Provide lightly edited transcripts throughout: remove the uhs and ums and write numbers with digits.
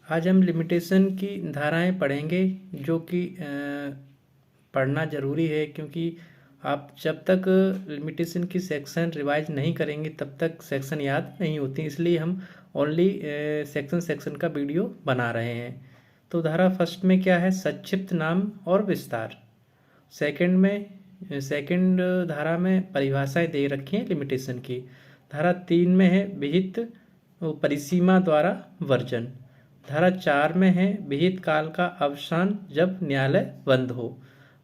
आज हम लिमिटेशन की धाराएं पढ़ेंगे, जो कि पढ़ना ज़रूरी है, क्योंकि आप जब तक लिमिटेशन की सेक्शन रिवाइज नहीं करेंगे तब तक सेक्शन याद नहीं होती। इसलिए हम ओनली सेक्शन का वीडियो बना रहे हैं। तो धारा फर्स्ट में क्या है? संक्षिप्त नाम और विस्तार। सेकंड धारा में परिभाषाएं दे रखी हैं लिमिटेशन की। धारा 3 में है विहित परिसीमा द्वारा वर्जन। धारा 4 में है विहित काल का अवसान जब न्यायालय बंद हो।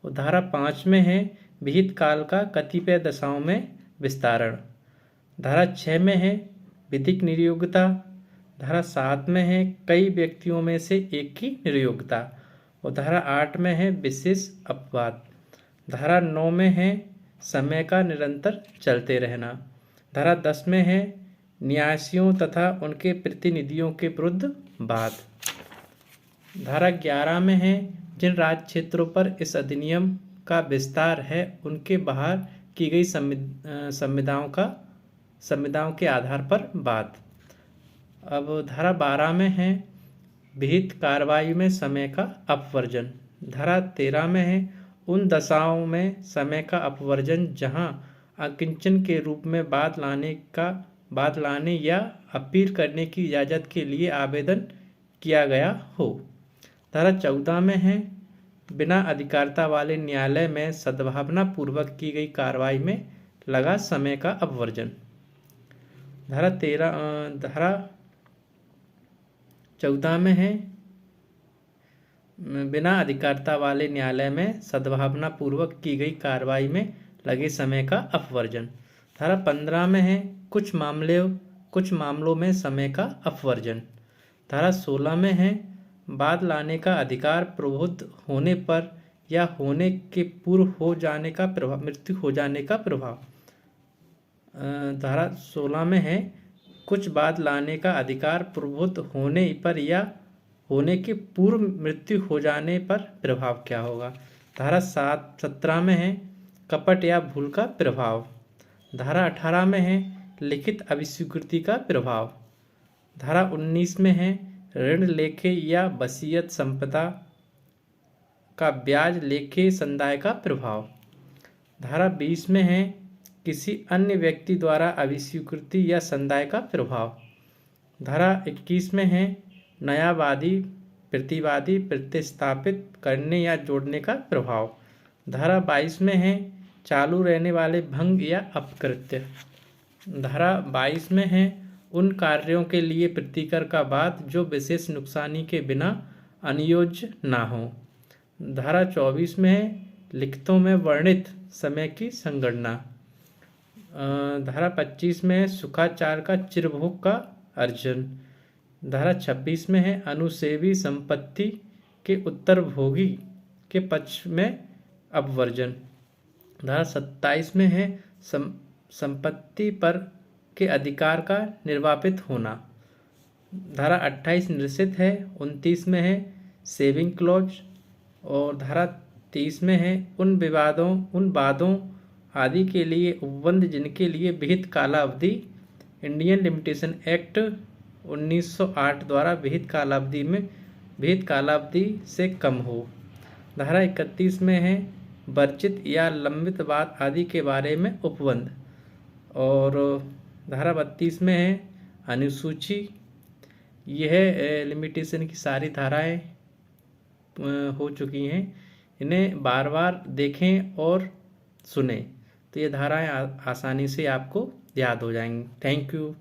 और धारा 5 में है विहित काल का कतिपय दशाओं में विस्तारण। धारा 6 में है विधिक निर्योग्यता। धारा 7 में है कई व्यक्तियों में से एक की निर्योग्यता। और धारा 8 में है विशेष अपवाद। धारा 9 में है समय का निरंतर चलते रहना। धारा 10 में है न्यासियों तथा उनके प्रतिनिधियों के विरुद्ध वाद। धारा 11 में है जिन राज्य क्षेत्रों पर इस अधिनियम का विस्तार है उनके बाहर की गई संविधाओं के आधार पर वाद। अब धारा 12 में है विहित कार्रवाई में समय का अपवर्जन। धारा 13 में है उन दशाओं में समय का अपवर्जन जहां अकिंचन के रूप में बाद लाने या अपील करने की इजाज़त के लिए आवेदन किया गया हो। धारा 14 में है बिना अधिकारिता वाले न्यायालय में सद्भावना पूर्वक की गई कार्रवाई में लगा समय का अपवर्जन। धारा 14 में है बिना अधिकारिता वाले न्यायालय में सद्भावना पूर्वक की गई कार्रवाई में लगे समय का अपवर्जन। धारा 15 में है कुछ मामलों में समय का अपवर्जन। धारा 16 में है बाद लाने का अधिकार प्रबुद्ध होने पर या होने के पूर्व हो जाने का प्रभाव, मृत्यु हो जाने का प्रभाव। धारा 16 में है कुछ बाद लाने का अधिकार प्रबुद्ध होने पर या होने के पूर्व मृत्यु हो जाने पर प्रभाव क्या होगा। धारा 17 में है कपट या भूल का प्रभाव। धारा 18 में है लिखित अभिस्वीकृति का प्रभाव। धारा 19 में है ऋण लेखे या वसीयत संपदा का ब्याज लेखे संदाय का प्रभाव। धारा 20 में है किसी अन्य व्यक्ति द्वारा अभिस्वीकृति या संदाय का प्रभाव। धारा 21 में है नया वादी प्रतिवादी प्रतिस्थापित करने या जोड़ने का प्रभाव। धारा 22 में है चालू रहने वाले भंग या अपकृत्य। धारा 22 में है उन कार्यों के लिए प्रतिकर का बाद जो विशेष नुकसानी के बिना अनियोज्य ना हो। धारा 24 में है लिखितों में वर्णित समय की संगणना। धारा 25 में है सुखाचार का चिरभोग का अर्जन। धारा 26 में है अनुसेवी संपत्ति के उत्तरभोगी के पक्ष में अपवर्जन। धारा 27 में है संपत्ति पर के अधिकार का निर्वापित होना। धारा 28 निश्चित है। 29 में है सेविंग क्लॉज। और धारा 30 में है उन वादों आदि के लिए उपबंध जिनके लिए विहित कालावधि इंडियन लिमिटेशन एक्ट 1908 द्वारा विहित कालावधि से कम हो। धारा 31 में है वर्जित या लंबित वाद आदि के बारे में उपबंध। और धारा 32 में है अनुसूची। यह लिमिटेशन की सारी धाराएं हो चुकी हैं। इन्हें बार बार देखें और सुने तो ये धाराएं आसानी से आपको याद हो जाएंगी। Thank you.